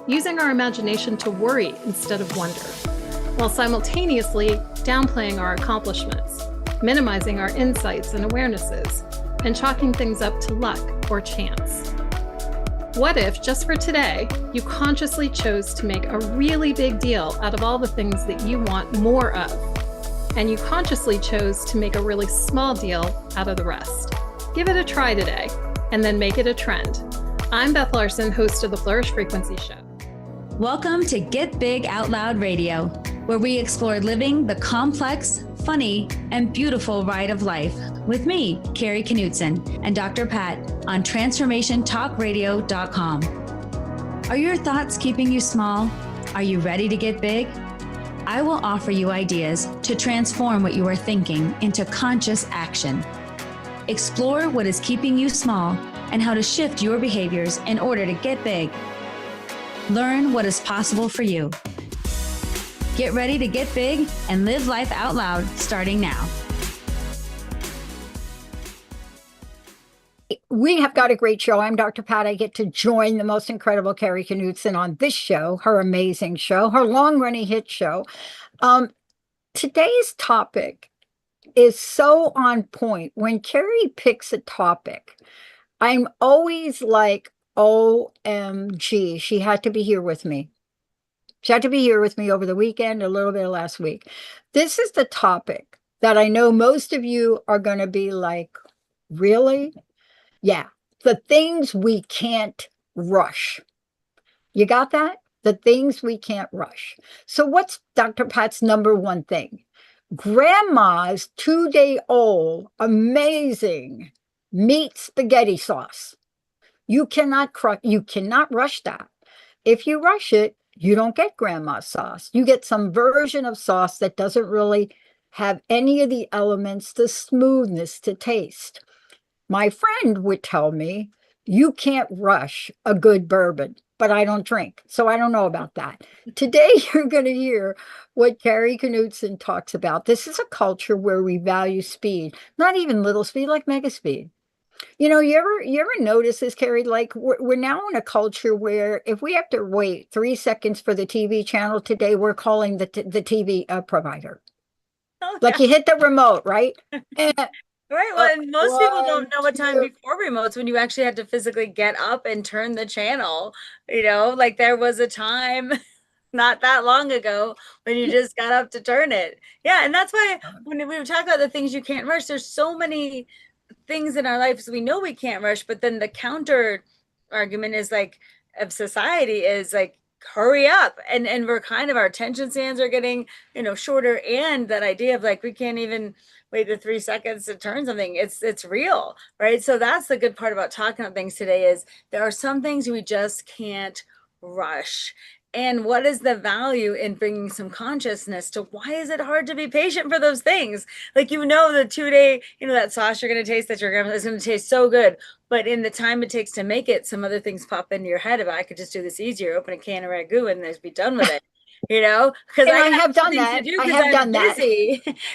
using our imagination to worry instead of wonder, while simultaneously downplaying our accomplishments, minimizing our insights and awarenesses, and chalking things up to luck or chance. What if, just for today, you consciously chose to make a really big deal out of all the things that you want more of, and you consciously chose to make a really small deal out of the rest? Give it a try today, and then make it a trend. I'm Beth Larson, host of the Flourish Frequency Show. Welcome to Get Big Out Loud Radio, where we explore living the complex, funny, and beautiful ride of life with me, Carrie Knutson, and Dr. Pat on TransformationTalkRadio.com. Are your thoughts keeping you small? Are you ready to get big? I will offer you ideas to transform what you are thinking into conscious action. Explore what is keeping you small and how to shift your behaviors in order to get big. Learn what is possible for you. Get ready to get big and live life out loud starting now. We have got a great show. I'm Dr. Pat. I get to join the most incredible Carrie Knutson on this show, her amazing show, her long-running hit show. Today's topic is so on point. When Carrie picks a topic, I'm always like, OMG, she had to be here with me. She had to be here with me over the weekend, a little bit of last week. This is the topic that I know most of you are going to be like, really? Yeah, the things we can't rush. You got that? The things we can't rush. So what's Dr. Pat's number one thing? Grandma's 2-day-old, amazing meat spaghetti sauce. You cannot rush that. If you rush it, you don't get grandma's sauce. You get some version of sauce that doesn't really have any of the elements, the smoothness to taste. My friend would tell me, you can't rush a good bourbon, but I don't drink, so I don't know about that. Today, you're going to hear what Carrie Knutson talks about. This is a culture where we value speed, not even little speed, like mega speed. You know, you ever notice this, Carrie? Like we're now in a culture where if we have to wait 3 seconds for the TV channel today, we're calling the TV provider. Oh, like you hit the remote, right? Right. Well, and most people don't know what time before remotes when you actually had to physically get up and turn the channel. You know, like there was a time not that long ago when you just got up to turn it. Yeah. And that's why when we talk about the things you can't rush, there's so many things in our lives we know we can't rush, but then the counter argument is like of society is like hurry up, and we're kind of, our attention spans are getting shorter, and that idea of like we can't even wait the 3 seconds to turn something, it's real, right? So that's the good part about talking about things today, is there are some things we just can't rush. And what is the value in bringing some consciousness to why is it hard to be patient for those things? Like, the 2-day, that sauce you're going to taste that your grandma is going to taste so good. But in the time it takes to make it, some other things pop into your head about, I could just do this easier, open a can of ragu and just be done with it. Because I have done that. I have done that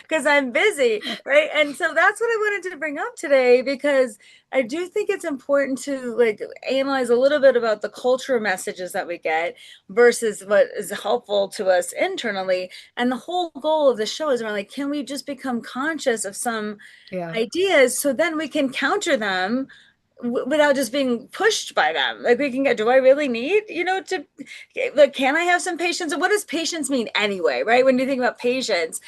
because I'm busy, right? And so that's what I wanted to bring up today, because I do think it's important to like analyze a little bit about the cultural messages that we get versus what is helpful to us internally. And the whole goal of the show is around like, can we just become conscious of some ideas so then we can counter them without just being pushed by them? Like, we can get, do I really need, can I have some patience? And what does patience mean anyway, right? When you think about patience,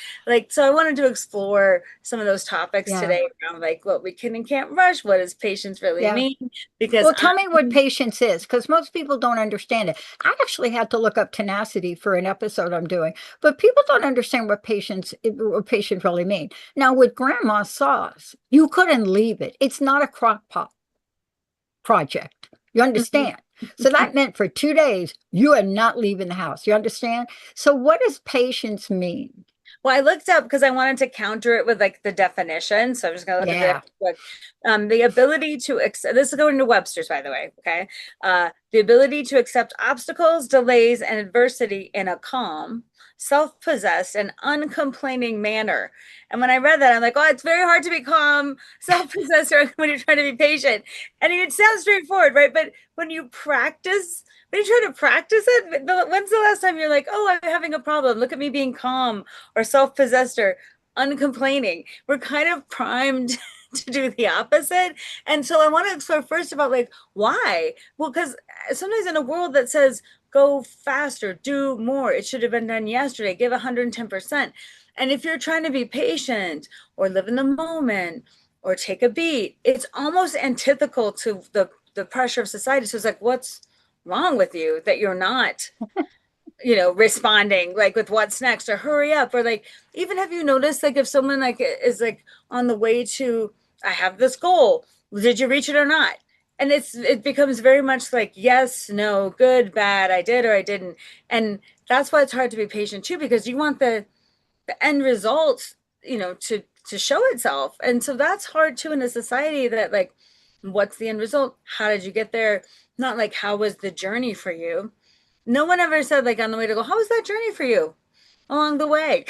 so I wanted to explore some of those topics today around like what we can and can't rush. What does patience really mean? Because tell me what patience is, because most people don't understand it. I actually had to look up tenacity for an episode I'm doing, but people don't understand what patience really means. Now, with grandma's sauce, you couldn't leave it. It's not a crock pot project. You understand? So that meant for 2 days, you are not leaving the house. You understand? So what does patience mean? Well, I looked up because I wanted to counter it with like the definition. So I'm just going to look at it. The ability to accept, this is going to Webster's, by the way, okay? The ability to accept obstacles, delays, and adversity in a calm, self-possessed, and uncomplaining manner. And when I read that, I'm like, oh, it's very hard to be calm, self-possessed when you're trying to be patient. And it sounds straightforward, right? But when you try to practice it, when's the last time you're like, oh, I'm having a problem. Look at me being calm or self-possessed or uncomplaining. We're kind of primed to do the opposite. And so I want to explore first about like, why? Well, because sometimes in a world that says, go faster, do more, it should have been done yesterday, give 110%. And if you're trying to be patient or live in the moment or take a beat, it's almost antithetical to the pressure of society. So it's like, what's wrong with you that you're not responding like with what's next or hurry up, or like, even have you noticed like if someone like is like on the way to, I have this goal, did you reach it or not? And it becomes very much like yes, no, good, bad, I did or I didn't. And that's why it's hard to be patient too, because you want the end result to show itself. And so that's hard too in a society that like, what's the end result, how did you get there, not like how was the journey for you. No one ever said like on the way to go, how was that journey for you along the way?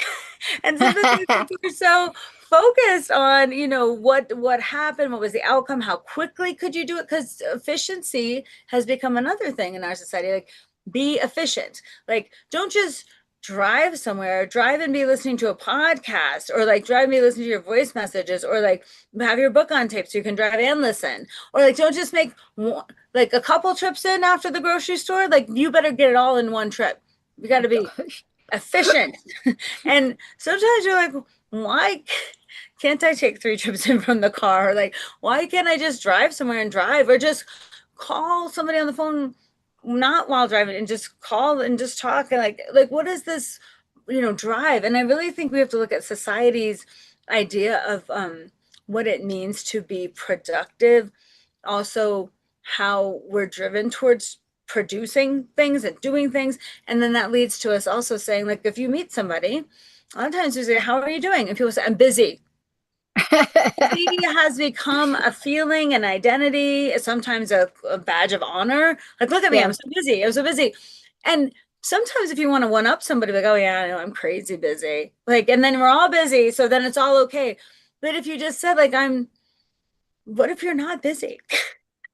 And sometimes we're so focused on, what happened, what was the outcome, how quickly could you do it? Because efficiency has become another thing in our society. Like, be efficient. Like, don't just drive somewhere, drive and be listening to a podcast, or like drive and be listening to your voice messages, or like have your book on tape so you can drive and listen, or like don't just make like a couple trips in after the grocery store. Like, you better get it all in one trip. You got to be efficient. And sometimes you're like, why can't I take 3 trips in from the car? Or like, why can't I just drive somewhere and drive, or just call somebody on the phone, not while driving, and just call and just talk? And like what is this drive? And I really think we have to look at society's idea of what it means to be productive, also how we're driven towards producing things and doing things. And then that leads to us also saying, like, if you meet somebody, a lot of times we say, how are you doing? And people say, I'm busy. Busy has become a feeling, an identity, sometimes a badge of honor. Like, look at me, I'm so busy. I'm so busy. And sometimes if you want to one up somebody, like, oh yeah, I know, I'm crazy busy. Like, and then we're all busy, so then it's all okay. But if you just said like, what if you're not busy?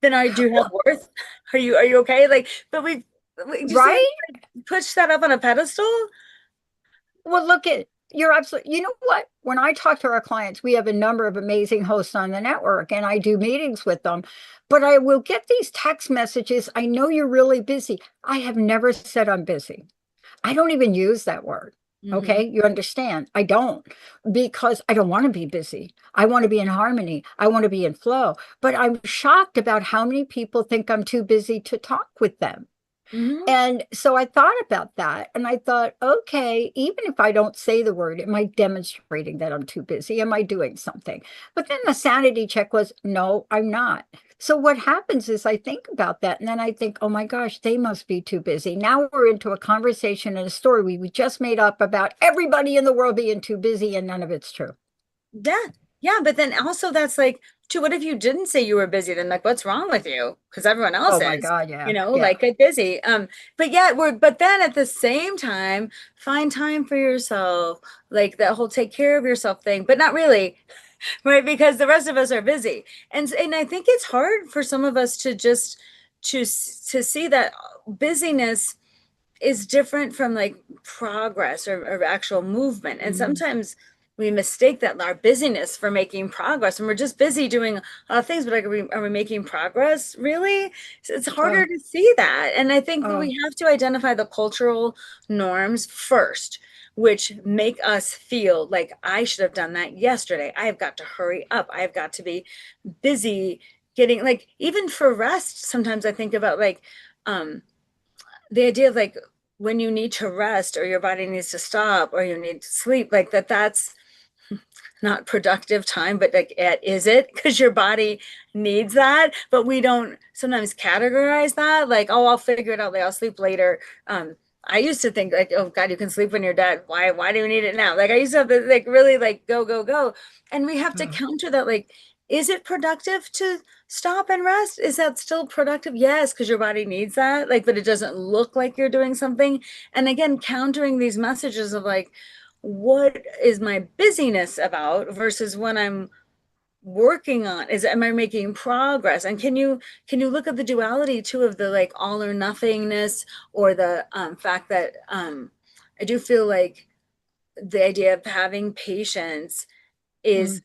Then do you have worth? Are you okay? Like, but we right? Push that up on a pedestal. Well, you're absolutely, you know what? When I talk to our clients, we have a number of amazing hosts on the network and I do meetings with them, but I will get these text messages. I know you're really busy. I have never said I'm busy. I don't even use that word. Okay. You understand? I don't, because I don't want to be busy. I want to be in harmony. I want to be in flow, but I'm shocked about how many people think I'm too busy to talk with them. And so I thought about that and I thought, okay, even if I don't say the word, am I demonstrating that I'm too busy? Am I doing something? But then the sanity check was, no, I'm not. So what happens is I think about that and then I think, oh my gosh, they must be too busy. Now we're into a conversation and a story we just made up about everybody in the world being too busy, and none of it's true. Yeah. But then also that's like, what if you didn't say you were busy? Then like, what's wrong with you? Because everyone else is. Oh my God, yeah. Like, get busy. But then at the same time, find time for yourself, like that whole take care of yourself thing, but not really, right? Because the rest of us are busy. And I think it's hard for some of us to just to see that busyness is different from like progress or actual movement. And sometimes we mistake that our busyness for making progress, and we're just busy doing a lot of things, but like, are we making progress really? It's harder to see that. And I think that we have to identify the cultural norms first, which make us feel like I should have done that yesterday. I have got to hurry up. I've got to be busy getting, like, even for rest. Sometimes I think about like the idea of like when you need to rest or your body needs to stop or you need to sleep, like that's not productive time, but like, is it? Because your body needs that, but we don't sometimes categorize that like, oh, I'll figure it out, like I'll sleep later. I used to think like, oh God, you can sleep when you're dead. Why do you need it now? Like I used to have to like really like go. And we have to counter that, like, is it productive to stop and rest? Is that still productive? Yes, because your body needs that. Like, but it doesn't look like you're doing something. And again, countering these messages of like, what is my busyness about versus when I'm working on, is am I making progress? And can you look at the duality too of the like all or nothingness, or the fact that I do feel like the idea of having patience is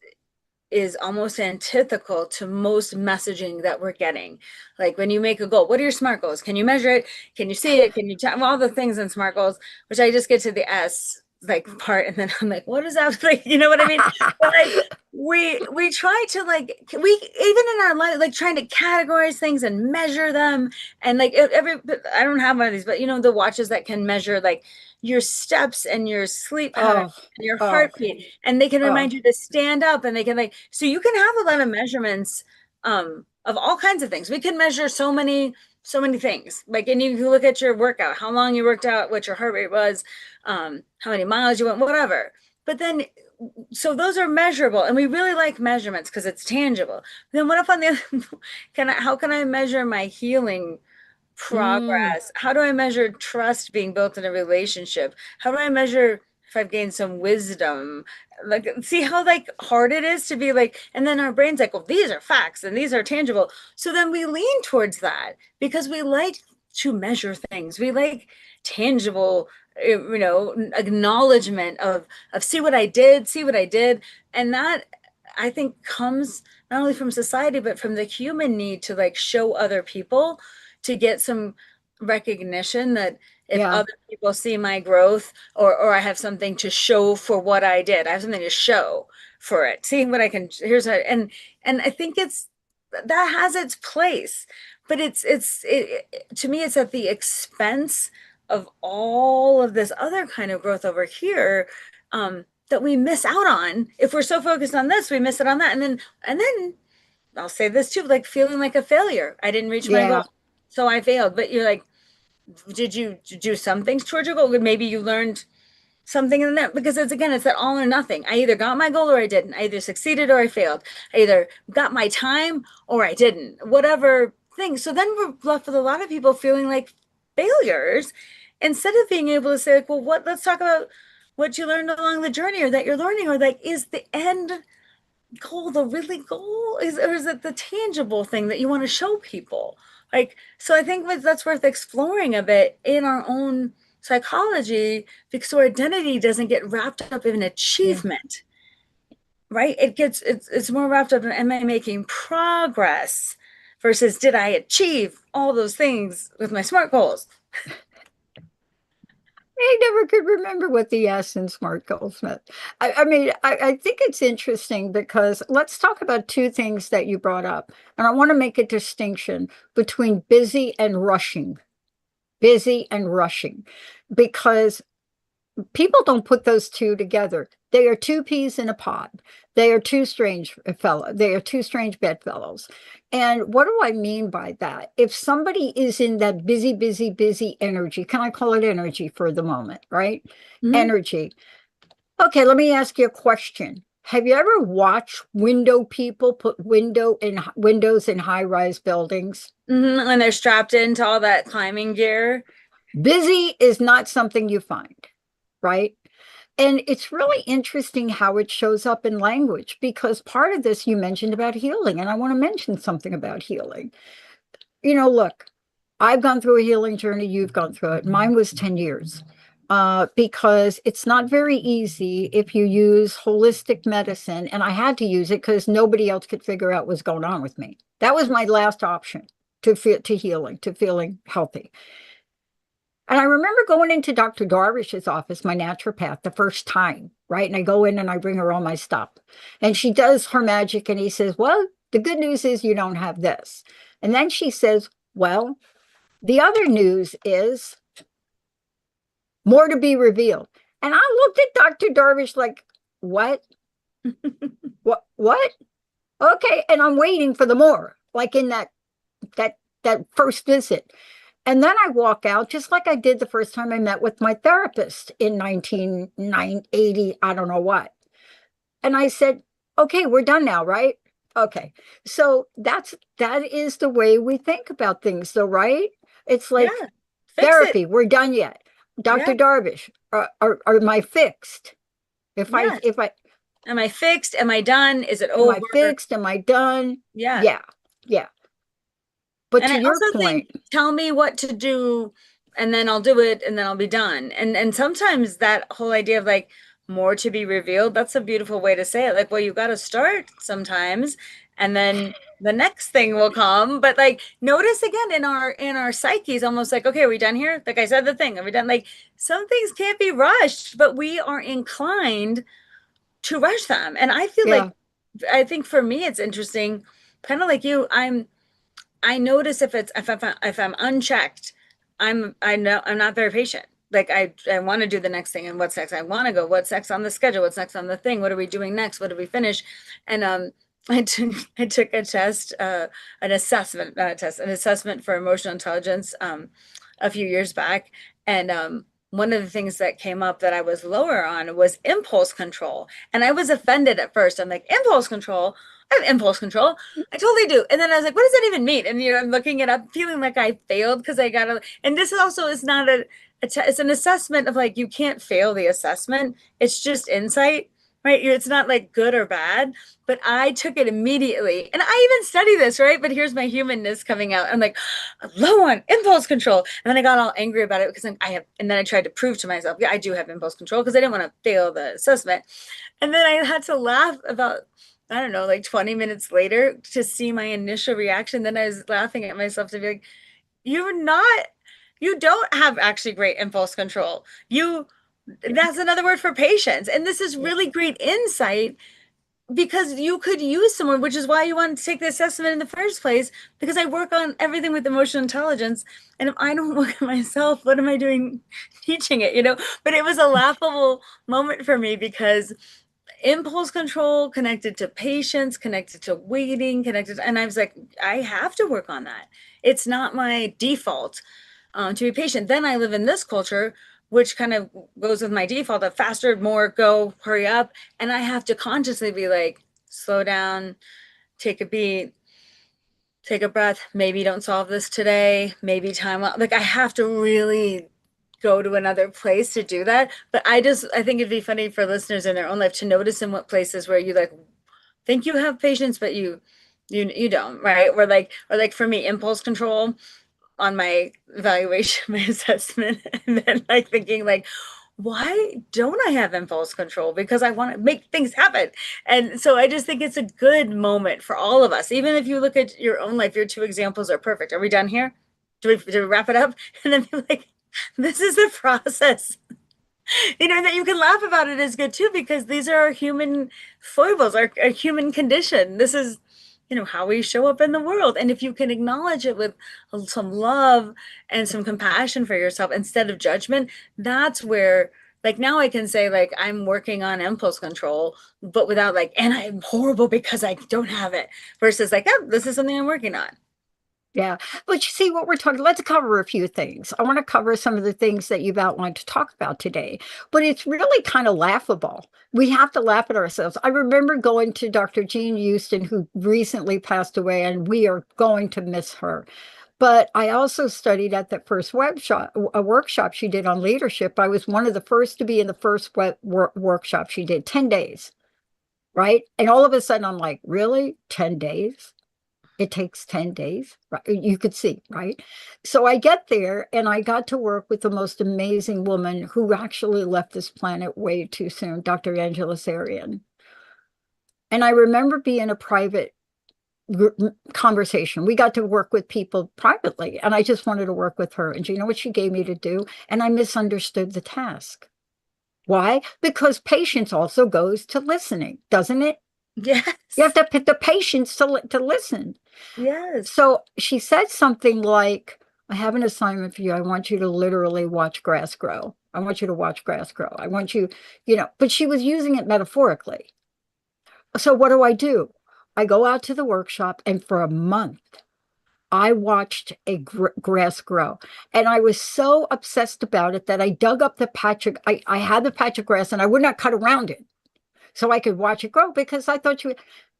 almost antithetical to most messaging that we're getting. Like when you make a goal, what are your SMART goals? Can you measure it? Can you see it? Can you check all the things in SMART goals? Which I just get to the S like part, and then I'm like, what is that? Like, you know what I mean? But like we try to like, we even in our life, like trying to categorize things and measure them, and like I don't have one of these, but you know, the watches that can measure like your steps and your sleep patterns and your heartbeat, and they can remind you to stand up, and they can like, so you can have a lot of measurements of all kinds of things. We can measure so many things, like, and you can look at your workout, how long you worked out, what your heart rate was, how many miles you went, whatever. But then, so those are measurable, and we really like measurements because it's tangible. Then what if on the other, how can I measure my healing progress? How do I measure trust being built in a relationship? How do I measure if I've gained some wisdom? Like, see how like hard it is to be like, and then our brain's like, well, these are facts and these are tangible. So then we lean towards that because we like to measure things. We like tangible, acknowledgement of see what I did. And that, I think, comes not only from society, but from the human need to like show other people, to get some recognition that if other people see my growth, or I have something to show for what I did, I have something to show for it. Seeing what I can, and I think that has its place, but it's to me, it's at the expense of all of this other kind of growth over here, that we miss out on. If we're so focused on this, we miss it on that. And then I'll say this too, like feeling like a failure. I didn't reach my goal, so I failed. But you're like, did you do some things towards your goal? Maybe you learned something in that, because it's that all or nothing. I either got my goal or I didn't. I either succeeded or I failed. I either got my time or I didn't, whatever thing. So then we're left with a lot of people feeling like failures, instead of being able to say like, well, let's talk about what you learned along the journey, or that you're learning, or like, is the end goal the really goal, or is it the tangible thing that you want to show people? Like, so I think that's worth exploring a bit in our own psychology, because our identity doesn't get wrapped up in achievement, right? It's more wrapped up in, am I making progress, versus did I achieve all those things with my SMART goals? I never could remember what the S in SMART goals meant. I mean, I think it's interesting because let's talk about two things that you brought up. And I want to make a distinction between busy and rushing. Busy and rushing. Because people don't put those two together. They are two peas in a pod. They are two strange bedfellows. And what do I mean by that? If somebody is in that busy, busy, busy energy, can I call it energy for the moment, right? Energy. Okay, let me ask you a question. Have you ever watched window people put windows in high-rise buildings? When they're strapped into all that climbing gear. Busy is not something you find, right? And it's really interesting how it shows up in language, because part of this you mentioned about healing, and I want to mention something about healing. Look, I've gone through a healing journey. You've gone through it. Mine was 10 years, because it's not very easy if you use holistic medicine. And I had to use it because nobody else could figure out what's going on with me. That was my last option to healing, to feeling healthy. And I remember going into Dr. Darvish's office, my naturopath, the first time, right? And I go in and I bring her all my stuff. And she does her magic, and he says, well, the good news is you don't have this. And then she says, well, the other news is more to be revealed. And I looked at Dr. Darvish like, what? What? Okay. And I'm waiting for the more, like in that first visit. And then I walk out just like I did the first time I met with my therapist in 1980, I don't know what. And I said, okay, we're done now, right? Okay. So that is the way we think about things though, right? It's like Yeah. Fix it. therapy, we're done yet. Dr. Yeah. Darvish, am I fixed? Yes. If I Am I fixed? Am I done? Is it am I over? fixed? Am I done? Yeah. Yeah. Yeah. But And to I your also point, think tell me what to do and then I'll do it and then I'll be done. And sometimes that whole idea of like more to be revealed, that's a beautiful way to say it. Like, well, you got to start sometimes and then the next thing will come. But like notice again in our psyches, almost like, okay, are we done here? Like I said the thing, are we done? Like some things can't be rushed, but we are inclined to rush them. And I feel like yeah, I think for me it's interesting, kind of like you, I notice if I'm unchecked, I know I'm not very patient. Like I want to do the next thing and what's next. I want to go. What's next on the schedule? What's next on the thing? What are we doing next? What do we finish? And I took a test, an assessment, not a test, an assessment for emotional intelligence a few years back, and one of the things that came up that I was lower on was impulse control, and I was offended at first. I'm like, impulse control. I have impulse control. I totally do. And then I was like, what does that even mean? And I'm looking it up, feeling like I failed because I got to. And this is also is not it's an assessment of like you can't fail the assessment. It's just insight, right? It's not like good or bad. But I took it immediately, and I even study this, right? But here's my humanness coming out. I'm like, I'm low on impulse control, and then I got all angry about it because I have. And then I tried to prove to myself, yeah, I do have impulse control because I didn't want to fail the assessment. And then I had to laugh about I don't know, like 20 minutes later to see my initial reaction. Then I was laughing at myself to be like, you're not, you don't have actually great impulse control. That's another word for patience. And this is yeah, really great insight because you could use someone, which is why you wanted to take the assessment in the first place, because I work on everything with emotional intelligence. And if I don't look at myself, what am I doing teaching it, But it was a laughable moment for me because impulse control connected to patience, connected to waiting, and I was like, I have to work on that. It's not my default to be patient. Then I live in this culture which kind of goes with my default of faster, more, go, hurry up, and I have to consciously be like, slow down, take a beat, take a breath, maybe don't solve this today, maybe time out. Like I have to really go to another place to do that. But I think it'd be funny for listeners in their own life to notice in what places where you like think you have patience, but you don't, right? Or like for me, impulse control on my evaluation, my assessment, and then like thinking like, why don't I have impulse control? Because I want to make things happen. And so I just think it's a good moment for all of us. Even if you look at your own life, your two examples are perfect. Are we done here? Do we wrap it up? And then be like, this is the process. That you can laugh about it is good too, because these are our human foibles, our human condition. This is, how we show up in the world. And if you can acknowledge it with some love and some compassion for yourself instead of judgment, that's where, like, now I can say, like, I'm working on impulse control, but without like, and I'm horrible because I don't have it, versus like, oh, this is something I'm working on. yeah. But you see what we're talking, let's cover a few things. I want to cover some of the things that you've outlined to talk about today, but it's really kind of laughable. We have to laugh at ourselves. I remember going to Dr. Jean Houston, who recently passed away, and we are going to miss her. But I also studied at that first a workshop she did on leadership. I was one of the first to be in the first workshop she did, 10 days, right? And all of a sudden I'm like, really? 10 days? It takes 10 days, right? You could see, right? So I get there and I got to work with the most amazing woman who actually left this planet way too soon, Dr. Angela Sarian. And I remember being a private conversation. We got to work with people privately, and I just wanted to work with her. And you know what she gave me to do? And I misunderstood the task. Why? Because patience also goes to listening, doesn't it? Yes. You have to put the patience to listen. Yes. So she said something like, I have an assignment for you. I want you to literally watch grass grow. I want you to watch grass grow. I want you, but she was using it metaphorically. So what do? I go out to the workshop, and for a month, I watched a grass grow. And I was so obsessed about it that I dug up the patch of, I had the patch of grass and I would not cut around it so I could watch it grow, because I thought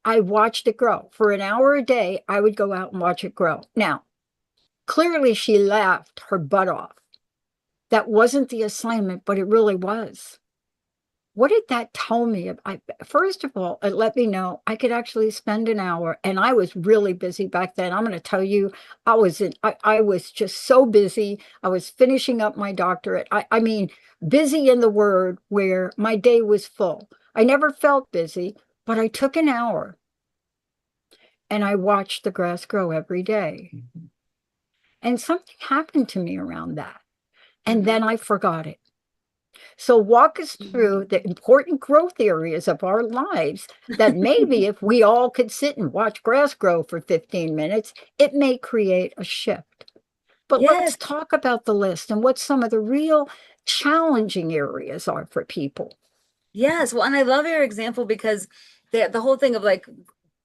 I watched it grow. For an hour a day, I would go out and watch it grow. Now, clearly she laughed her butt off. That wasn't the assignment, but it really was. What did that tell me? First of all, it let me know I could actually spend an hour, and I was really busy back then. I'm going to tell you, I was just so busy. I was finishing up my doctorate. I mean, busy in the word where my day was full. I never felt busy, but I took an hour and I watched the grass grow every day. And something happened to me around that. And then I forgot it. So walk us through the important growth areas of our lives that maybe if we all could sit and watch grass grow for 15 minutes, it may create a shift. But Yes. let's talk about the list and what some of the real challenging areas are for people. Yes. Well, and I love your example because the whole thing of like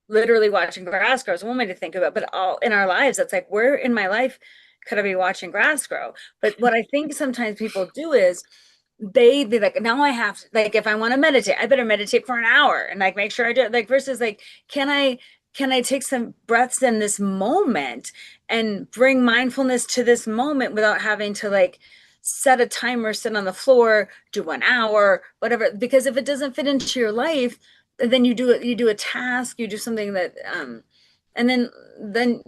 literally watching grass grow is one way to think about it, but all in our lives, it's like, where in my life could I be watching grass grow? But what I think sometimes people do is they be like, now I have to, like, if I want to meditate, I better meditate for an hour and like make sure I do it. Like versus like, can I take some breaths in this moment and bring mindfulness to this moment without having to like set a timer, sit on the floor, do an hour, whatever. Because if it doesn't fit into your life, then you do a task, you do something that and then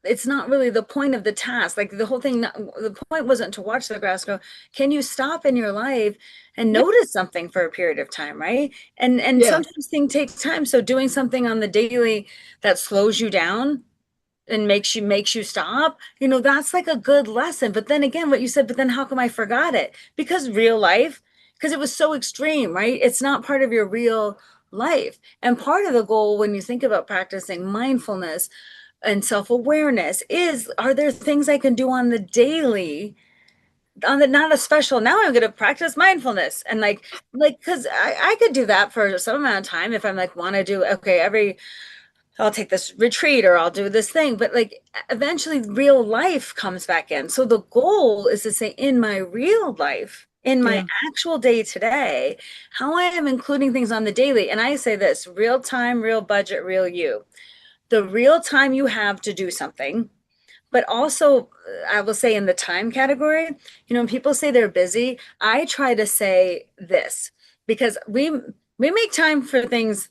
it's not really the point of the task. Like the whole thing, the point wasn't to watch the grass grow. Can you stop in your life and notice something for a period of time, right? And sometimes things take time. So doing something on the daily that slows you down and makes you stop, that's like a good lesson. But then again, what you said, but then how come I forgot it? Because real life, because it was so extreme, right? It's not part of your real life. And part of the goal when you think about practicing mindfulness and self-awareness are there things I can do on the daily, not a special, now I'm going to practice mindfulness and like because I could do that for some amount of time if I'm like want to do okay, I'll take this retreat or I'll do this thing, but like eventually real life comes back in. So the goal is to say in my real life, in my actual day today, how I am including things on the daily. And I say this: real time, real budget, real you. The real time you have to do something, but also I will say in the time category, when people say they're busy, I try to say this because we make time for things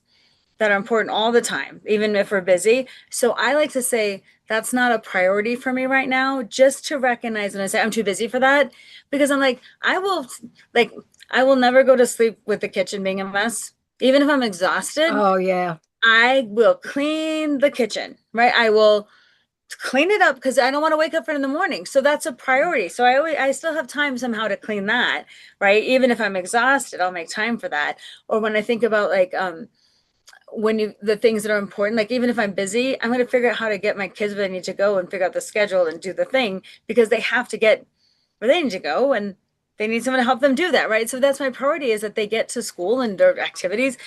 that are important all the time, even if we're busy. So I like to say that's not a priority for me right now, just to recognize when I say I'm too busy for that, because I'm like, I will never go to sleep with the kitchen being a mess, even if I'm exhausted. Oh yeah. I will clean the kitchen, right? I will clean it up because I don't want to wake up for it in the morning. So that's a priority. So I still have time somehow to clean that, right? Even if I'm exhausted, I'll make time for that. Or when I think about like, the things that are important, like even if I'm busy, I'm going to figure out how to get my kids where they need to go and figure out the schedule and do the thing because they have to get where they need to go and they need someone to help them do that, right? So that's my priority, is that they get to school and their activities.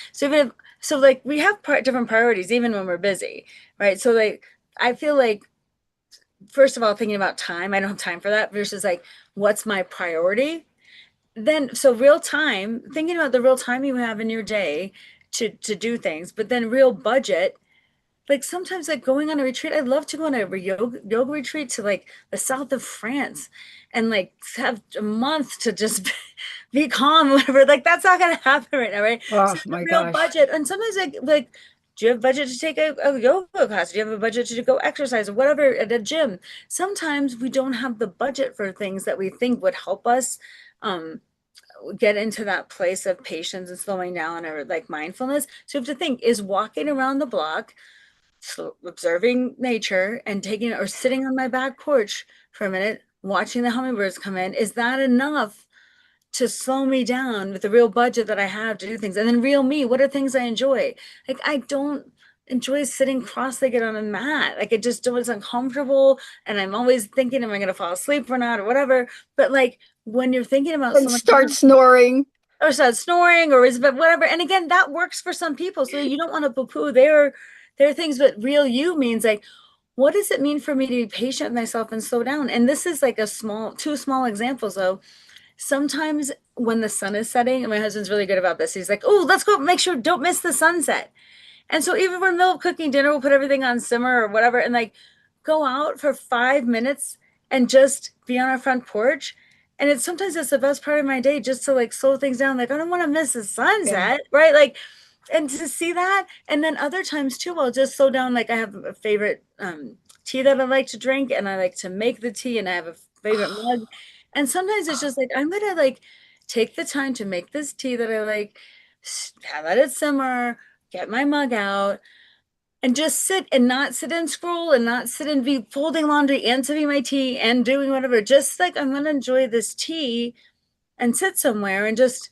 So like we have different priorities even when we're busy, right? So like I feel like first of all, thinking about time, I don't have time for that, versus like what's my priority. Then so real time, thinking about the real time you have in your day to do things, but then real budget. Like sometimes like going on a retreat, I'd love to go on a yoga retreat to like the south of France and like have a month to just be calm, whatever. Like that's not gonna happen right now, right? Oh So my real gosh. budget. And sometimes like do you have a budget to take a yoga class? Do you have a budget to go exercise or whatever at a gym? Sometimes we don't have the budget for things that we think would help us get into that place of patience and slowing down or like mindfulness. So you have to think, is walking around the block, observing nature and taking or sitting on my back porch for a minute, watching the hummingbirds come in, is that enough to slow me down with the real budget that I have to do things? And then real me, what are things I enjoy? Like I don't enjoy sitting cross-legged on a mat. Like it just was uncomfortable. And I'm always thinking, am I going to fall asleep or not or whatever? But like when you're thinking about And start snoring. or start snoring or is but whatever. And again, that works for some people. So you don't want to poo-poo their things, but real you means like, what does it mean for me to be patient with myself and slow down? And this is like two small examples though. Sometimes when the sun is setting, and my husband's really good about this, he's like, oh, let's go make sure don't miss the sunset. And so even when middle of cooking dinner, we'll put everything on simmer or whatever, and like go out for 5 minutes and just be on our front porch. And it's sometimes it's the best part of my day, just to like slow things down. Like I don't want to miss the sunset, right? Like, and to see that. And then other times too, I'll just slow down. Like I have a favorite tea that I like to drink, and I like to make the tea, and I have a favorite mug. And sometimes it's just like, I'm gonna like take the time to make this tea that I like, let it simmer, get my mug out, and just sit, and not sit and scroll, and not sit and be folding laundry and sipping my tea and doing whatever. Just like, I'm gonna enjoy this tea and sit somewhere and just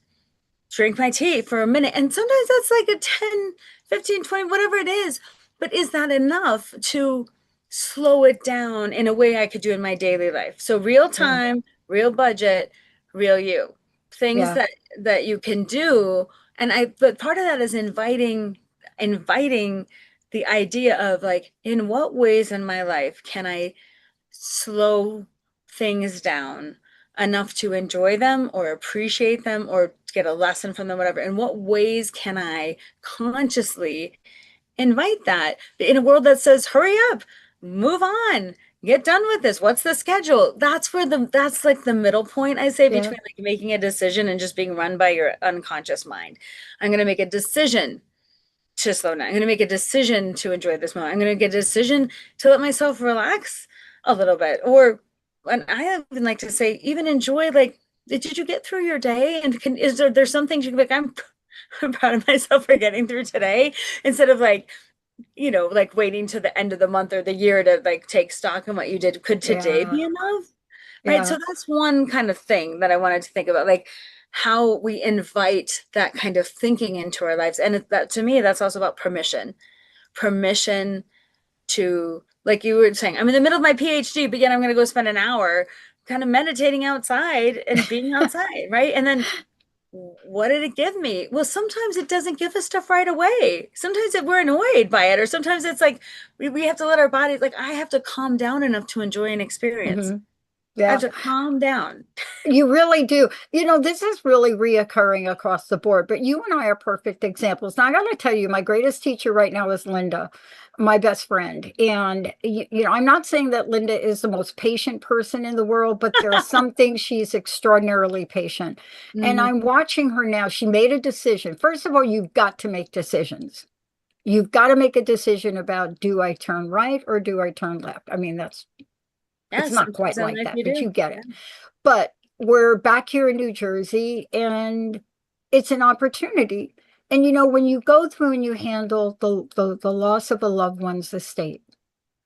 drink my tea for a minute. And sometimes that's like a 10, 15, 20, whatever it is. But is that enough to slow it down in a way I could do in my daily life? So real time, real budget, real you. Things that you can do. But part of that is inviting the idea of like, in what ways in my life can I slow things down enough to enjoy them or appreciate them or get a lesson from them, whatever. In what ways can I consciously invite that in a world that says, hurry up, move on, get done with this. What's the schedule? That's like the middle point, I say, between like making a decision and just being run by your unconscious mind. I'm going to make a decision to slow down. I'm going to make a decision to enjoy this moment. I'm going to get a decision to let myself relax a little bit. Or, and I even like to say, even enjoy, like, did you get through your day? And is there's some things you can be like, I'm proud of myself for getting through today, instead of like, you know, like waiting to the end of the month or the year to like take stock on what you did. Could today be enough? Right. So that's one kind of thing that I wanted to think about, like how we invite that kind of thinking into our lives. And that, to me, that's also about permission to, like you were saying, I'm in the middle of my PhD, but yet I'm going to go spend an hour kind of meditating outside and being outside. Right. And then what did it give me? Well, sometimes it doesn't give us stuff right away. Sometimes we're annoyed by it, or sometimes it's like we have to let our body, like I have to calm down enough to enjoy an experience. I have to calm down. You really do. You know, this is really reoccurring across the board, but you and I are perfect examples. Now, I got to tell you, my greatest teacher right now is Linda, my best friend. And, you know, I'm not saying that Linda is the most patient person in the world, but there are some things she's extraordinarily patient. And I'm watching her now. She made a decision. First of all, you've got to make decisions. You've got to make a decision about, do I turn right or do I turn left? I mean, it's not quite like that, but you get it. But we're back here in New Jersey, and it's an opportunity. And, you know, when you go through and you handle the loss of a loved one's estate,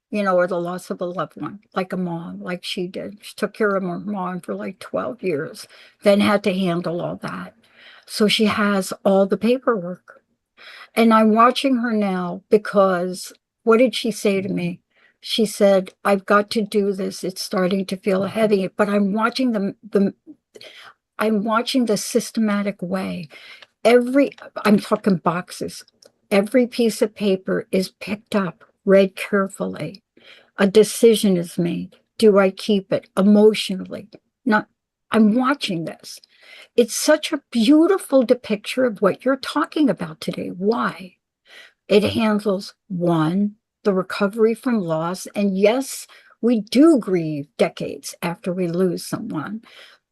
you know, or the loss of a loved one, like a mom, like she did. She took care of her mom for like 12 years, then had to handle all that. So she has all the paperwork. And I'm watching her now because what did she say to me? She said, I've got to do this. It's starting to feel heavy, but I'm watching I'm watching the systematic way. I'm talking boxes. Every piece of paper is picked up, read carefully. A decision is made. Do I keep it emotionally? I'm watching this. It's such a beautiful depiction of what you're talking about today. Why? It handles one, the recovery from loss. And yes, we do grieve decades after we lose someone,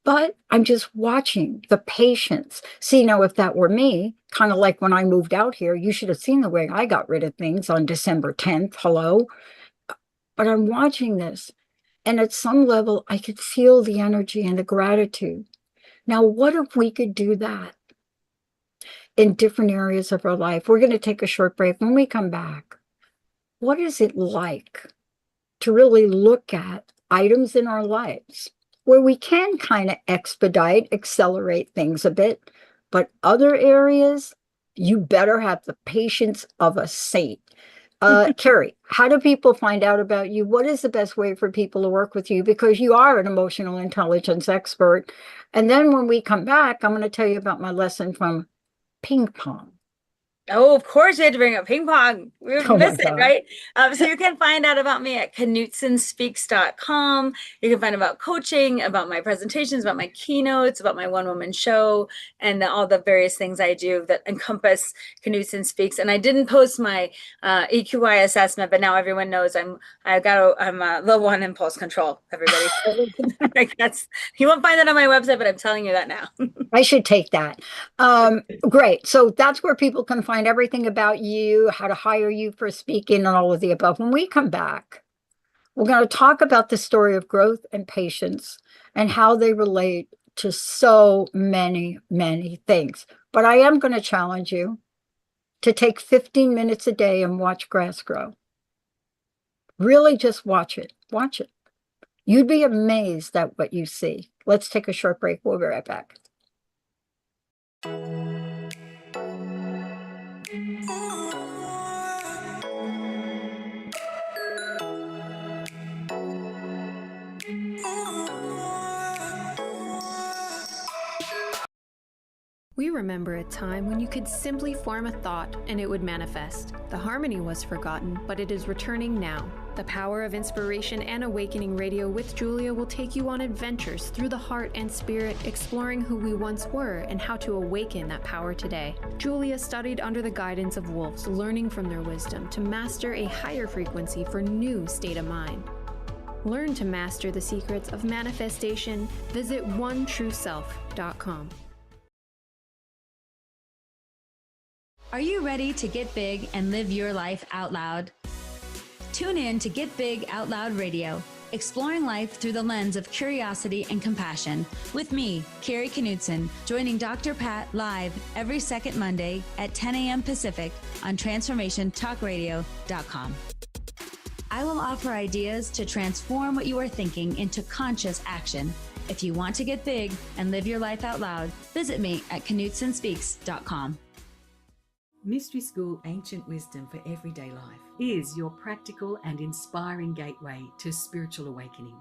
but I'm just watching the patience. See, now, if that were me, kind of like when I moved out here, you should have seen the way I got rid of things on December 10th. Hello. But I'm watching this. And at some level, I could feel the energy and the gratitude. Now, what if we could do that in different areas of our life? We're going to take a short break. When we come back, what is it like to really look at items in our lives where we can kind of accelerate things a bit, but other areas, you better have the patience of a saint. Carrie, how do people find out about you? What is the best way for people to work with you? Because you are an emotional intelligence expert. And then when we come back, I'm going to tell you about my lesson from ping pong. Oh, of course we had to bring up ping pong. We would Oh my miss it, God. right? So you can find out about me at KnutsenSpeaks.com. You can find about coaching, about my presentations, about my keynotes, about my one-woman show, and all the various things I do that encompass Knutsen Speaks. And I didn't post my EQI assessment, but now everyone knows I'm a level 1 impulse control, everybody. Like you won't find that on my website, but I'm telling you that now. I should take that. Great. So that's where people can find everything about you, how to hire you for speaking, and all of the above. When we come back, we're going to talk about the story of growth and patience and how they relate to so many, many things. But I am going to challenge you to take 15 minutes a day and watch grass grow. Really just watch it. Watch it. You'd be amazed at what you see. Let's take a short break. We'll be right back. We remember a time when you could simply form a thought and it would manifest. The harmony was forgotten, but it is returning now. The Power of Inspiration and Awakening Radio with Julia will take you on adventures through the heart and spirit, exploring who we once were and how to awaken that power today. Julia studied under the guidance of wolves, learning from their wisdom to master a higher frequency for new state of mind. Learn to master the secrets of manifestation. Visit OneTrueSelf.com. Are you ready to get big and live your life out loud? Tune in to Get Big Out Loud Radio, exploring life through the lens of curiosity and compassion, with me, Carrie Knutsen, joining Dr. Pat live every second Monday at 10 a.m. Pacific on TransformationTalkRadio.com. I will offer ideas to transform what you are thinking into conscious action. If you want to get big and live your life out loud, visit me at KnutsenSpeaks.com. Mystery School Ancient Wisdom for Everyday Life is your practical and inspiring gateway to spiritual awakening.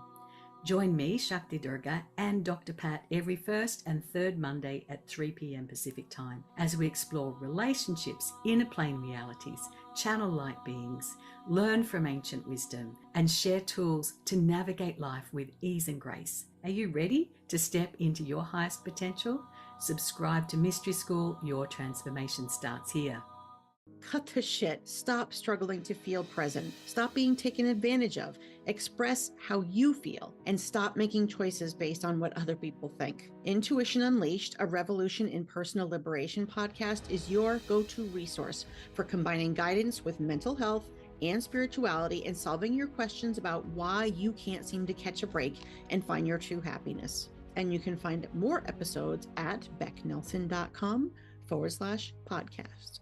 Join me, Shakti Durga, and Dr. Pat every first and third Monday at 3 p.m. Pacific Time as we explore relationships, inner plane realities, channel light beings, learn from ancient wisdom, and share tools to navigate life with ease and grace. Are you ready to step into your highest potential? Subscribe to Mystery School. Your transformation starts here. Cut the shit. Stop struggling to feel present. Stop being taken advantage of. Express how you feel and stop making choices based on what other people think. Intuition Unleashed, a Revolution in Personal Liberation podcast is your go-to resource for combining guidance with mental health and spirituality and solving your questions about why you can't seem to catch a break and find your true happiness. And you can find more episodes at becknelson.com/podcast.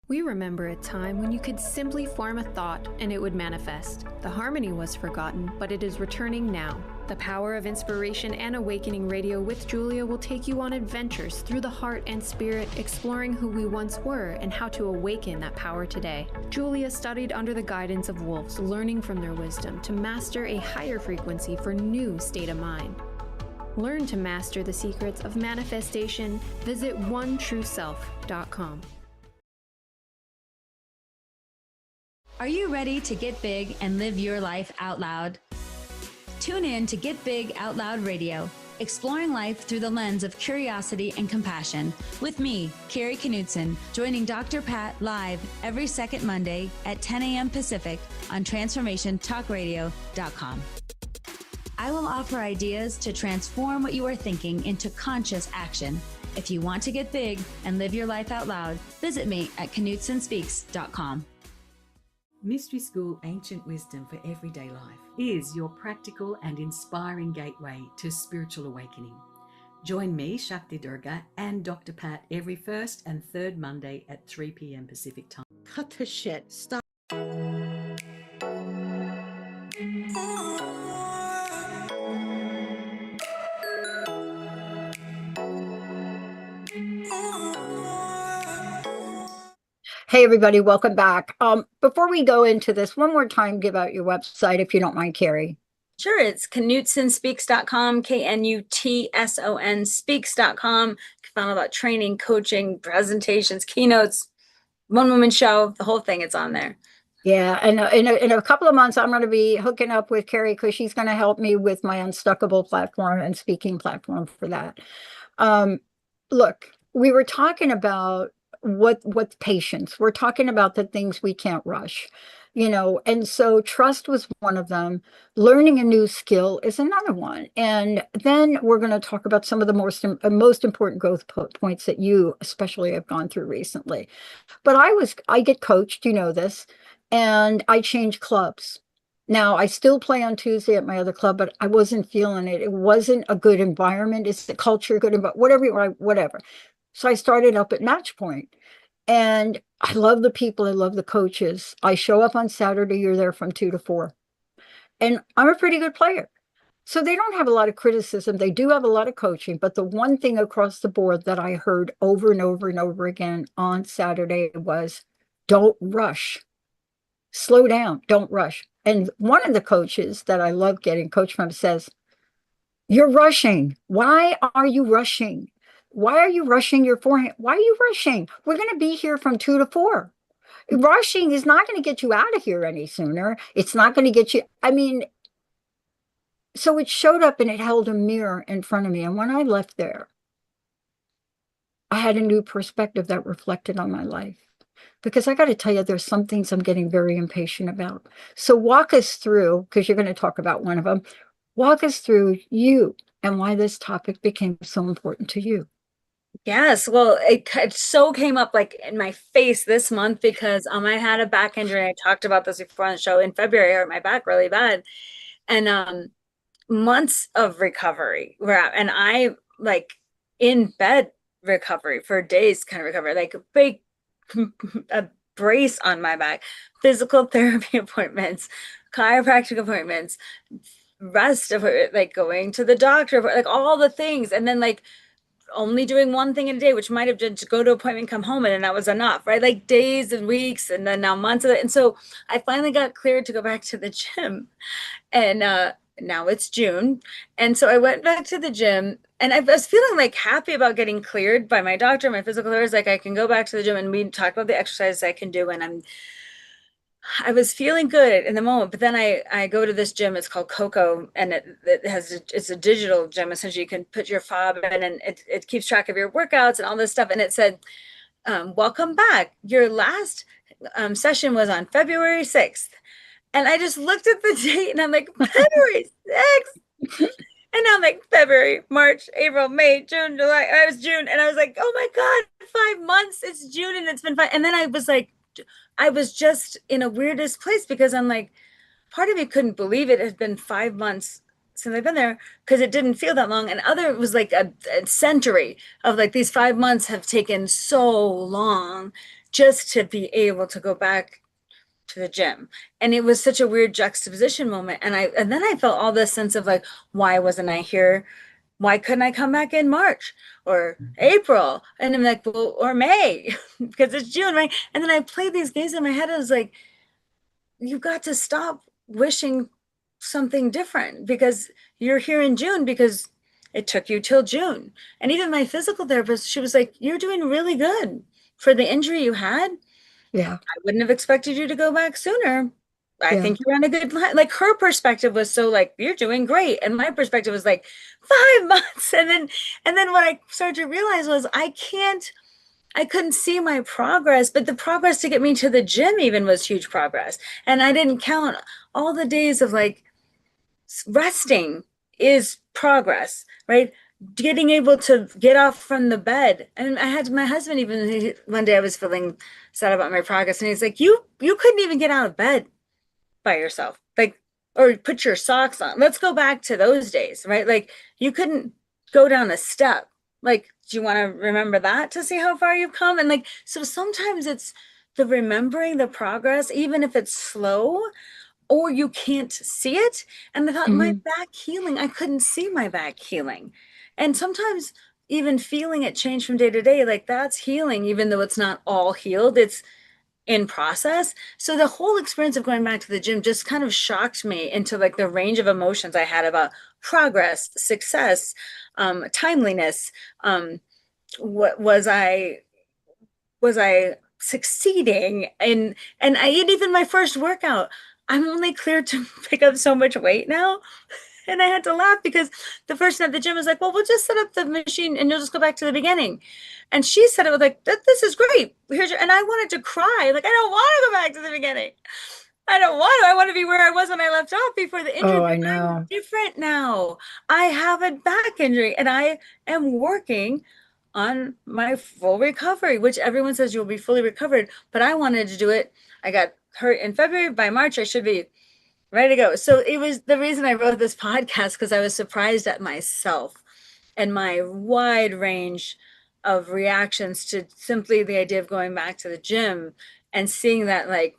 We remember a time when you could simply form a thought and it would manifest. The harmony was forgotten, but it is returning now. The Power of Inspiration and Awakening Radio with Julia will take you on adventures through the heart and spirit, exploring who we once were and how to awaken that power today. Julia studied under the guidance of wolves, learning from their wisdom to master a higher frequency for new state of mind. Learn to master the secrets of manifestation. Visit OneTrueSelf.com. Are you ready to get big and live your life out loud? Tune in to Get Big Out Loud Radio, exploring life through the lens of curiosity and compassion, with me, Carrie Knutsen, joining Dr. Pat live every second Monday at 10 a.m. Pacific on TransformationTalkRadio.com. I will offer ideas to transform what you are thinking into conscious action. If you want to get big and live your life out loud, visit me at KnutSonSpeaks.com. Mystery School Ancient Wisdom for Everyday Life is your practical and inspiring gateway to spiritual awakening. Join me, Shakti Durga, and Dr. Pat every first and third Monday at 3 p.m. Pacific Time. Cut the shit. Stop. Hey, everybody, welcome back. Before we go into this, one more time, give out your website if you don't mind, Carrie. Sure, it's KnutSonSpeaks.com, KNUTSON Speaks.com. You can find out about training, coaching, presentations, keynotes, one-woman show, the whole thing, it's on there. Yeah, and in a couple of months, I'm going to be hooking up with Carrie because she's going to help me with my Unstuckable platform and speaking platform for that. Look, we were talking about what's patience. We're talking about the things we can't rush, and so trust was one of them. Learning a new skill is another one. And then we're going to talk about some of the most important growth points that you especially have gone through recently. But I get coached, this, and I change clubs. Now, I still play on Tuesday at my other club, but I wasn't feeling it. It wasn't a good environment. Is the culture good? Whatever. So I started up at Match Point, and I love the people. I love the coaches. I show up on Saturday. You're there from 2 to 4, and I'm a pretty good player. So they don't have a lot of criticism. They do have a lot of coaching, but the one thing across the board that I heard over and over and over again on Saturday was, don't rush. Slow down. Don't rush. And one of the coaches that I love getting coached from says, you're rushing. Why are you rushing? Why are you rushing your forehand? Why are you rushing? We're going to be here from 2 to 4. Rushing is not going to get you out of here any sooner. It's not going to get you. So it showed up and it held a mirror in front of me. And when I left there, I had a new perspective that reflected on my life. Because I got to tell you, there's some things I'm getting very impatient about. So walk us through, because you're going to talk about one of them. Walk us through you and why this topic became so important to you. Yes, well, it so came up like in my face this month because I had a back injury. I talked about this before on the show. In February, I hurt my back really bad, and months of recovery. And I like in bed recovery for days, kind of recovery, like a big a brace on my back, physical therapy appointments, chiropractic appointments, rest of it, like going to the doctor, like all the things, and then like only doing one thing in a day, which might have been to go to an appointment, come home, and then that was enough, right? Like days and weeks, and then now months of it. And so I finally got cleared to go back to the gym, and now it's June, and so I went back to the gym, and I was feeling like happy about getting cleared by my doctor, my physical therapist. Like I can go back to the gym, and we talked about the exercises I can do, and I was feeling good in the moment, but then I go to this gym. It's called Coco, and it's a digital gym. Essentially, you can put your fob in, and it keeps track of your workouts and all this stuff. And it said, "Welcome back. Your last session was on February 6th." And I just looked at the date, and I'm like, February 6th. And now I'm like February, March, April, May, June, July. I was June, and I was like, oh my God, 5 months. It's June, and it's been 5. And then I was like, I was just in a weirdest place because I'm like, part of me couldn't believe it had been 5 months since I've been there because it didn't feel that long. And other, it was like a century of like these 5 months have taken so long just to be able to go back to the gym. And it was such a weird juxtaposition moment. And then I felt all this sense of like, why wasn't I here? Why couldn't I come back in March or April? And I'm like, well, or May, because it's June, right? And then I played these games in my head. I was like, you've got to stop wishing something different because you're here in June because it took you till June. And even my physical therapist, she was like, you're doing really good for the injury you had. Yeah. I wouldn't have expected you to go back sooner. I think you're on a good line. Like her perspective was so like, you're doing great. And my perspective was like 5 months. And then what I started to realize was I couldn't see my progress, but the progress to get me to the gym even was huge progress. And I didn't count all the days of like resting is progress, right? Getting able to get off from the bed. And I had my husband, even one day I was feeling sad about my progress, and he's like, you couldn't even get out of bed by yourself, like, or put your socks on. Let's go back to those days, right? Like, you couldn't go down a step. Like, do you want to remember that to see how far you've come? And like, so sometimes it's the remembering the progress, even if it's slow or you can't see it. And I thought, my back healing, I couldn't see my back healing. And sometimes even feeling it change from day to day, like that's healing, even though it's not all healed, it's in process. So the whole experience of going back to the gym just kind of shocked me into like the range of emotions I had about progress, success, timeliness. What was I succeeding? And even my first workout, I'm only cleared to pick up so much weight now. And I had to laugh because the person at the gym was like, well, we'll just set up the machine and you'll just go back to the beginning. And she said it was like, this is great. And I wanted to cry. Like, I don't want to go back to the beginning. I don't want to. I want to be where I was when I left off before the injury. Oh, I know. I'm different now. I have a back injury and I am working on my full recovery, which everyone says you'll be fully recovered. But I wanted to do it. I got hurt in February. By March, I should be ready to go. So it was the reason I wrote this podcast, because I was surprised at myself and my wide range of reactions to simply the idea of going back to the gym and seeing that like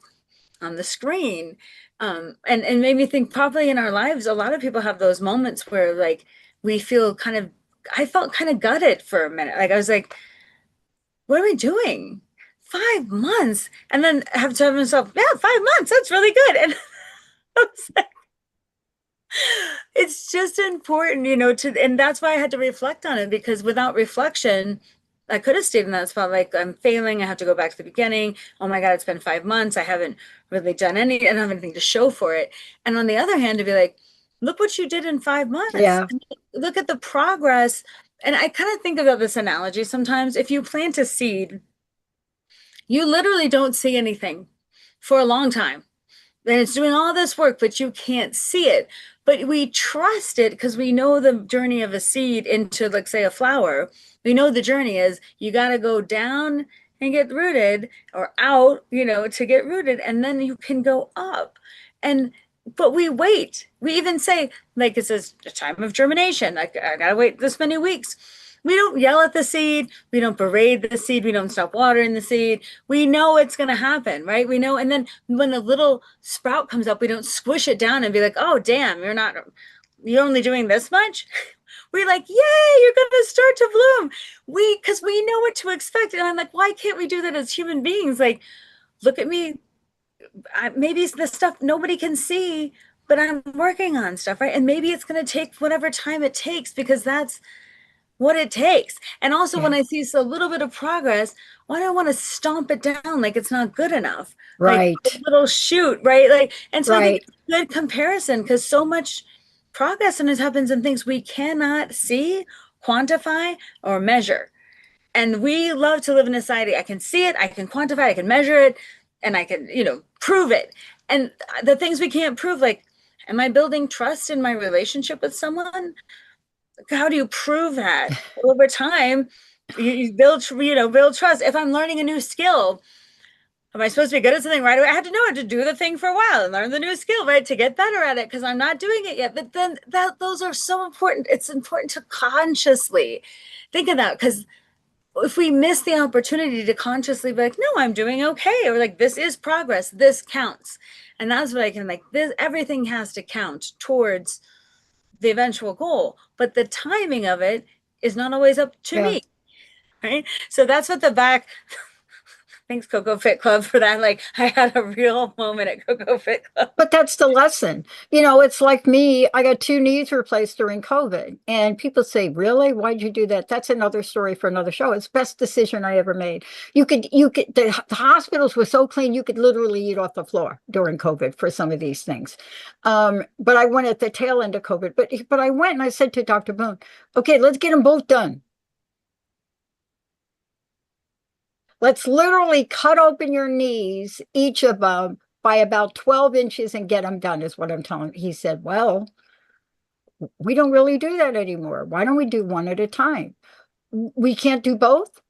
on the screen. And made me think probably in our lives, a lot of people have those moments where like we feel I felt kind of gutted for a minute. Like I was like, what am I doing? 5 months. And then I have to tell myself, yeah, 5 months, that's really good. And it's just important, and that's why I had to reflect on it, because without reflection, I could have stayed in that spot. Like, I'm failing. I have to go back to the beginning. Oh my God, it's been 5 months. I haven't really done I don't have anything to show for it. And on the other hand, to be like, look what you did in 5 months. Yeah. Look at the progress. And I kind of think about this analogy sometimes. If you plant a seed, you literally don't see anything for a long time. And it's doing all this work, but you can't see it. But we trust it because we know the journey of a seed into, like, say, a flower. We know the journey is you got to go down and get rooted, or out, to get rooted, and then you can go up. But we wait. We even say, like, it says a time of germination. Like, I got to wait this many weeks. We don't yell at the seed. We don't berate the seed. We don't stop watering the seed. We know it's going to happen, right? We know. And then when a little sprout comes up, we don't squish it down and be like, oh, damn, you're only doing this much. We're like, yay, you're going to start to bloom. Because we know what to expect. And I'm like, why can't we do that as human beings? Like, look at me. Maybe it's the stuff nobody can see, but I'm working on stuff, right? And maybe it's going to take whatever time it takes, because that's what it takes. And also, when I see a little bit of progress, why do I want to stomp it down like it's not good enough? Right. Like a little shoot, right? Like, and so I think Right. it's a good comparison, because so much progress and it happens in things we cannot see, quantify, or measure. And we love to live in a society. I can see it, I can quantify, I can measure it, and I can, prove it. And the things we can't prove, like, am I building trust in my relationship with someone? How do you prove that? Over time, you build trust. If I'm learning a new skill, am I supposed to be good at something right away? I had to know how to do the thing for a while and learn the new skill, right? To get better at it, because I'm not doing it yet. But then those are so important. It's important to consciously think of that, because if we miss the opportunity to consciously be like, no, I'm doing okay, or like, this is progress, this counts. And that's what I can, like, this, everything has to count towards the eventual goal, but the timing of it is not always up to me, right? So that's what the back, thanks Coco Fit Club for that. Like, I had a real moment at Coco Fit Club. But that's the lesson. It's like me, I got 2 knees replaced during COVID, and people say, really? Why'd you do that? That's another story for another show. It's the best decision I ever made. The hospitals were so clean, you could literally eat off the floor during COVID for some of these things. But I went at the tail end of COVID, but I went and I said to Dr. Boone, okay, let's get them both done. Let's literally cut open your knees, each of them, by about 12 inches and get them done, is what I'm telling him. He said, well, we don't really do that anymore. Why don't we do one at a time? We can't do both?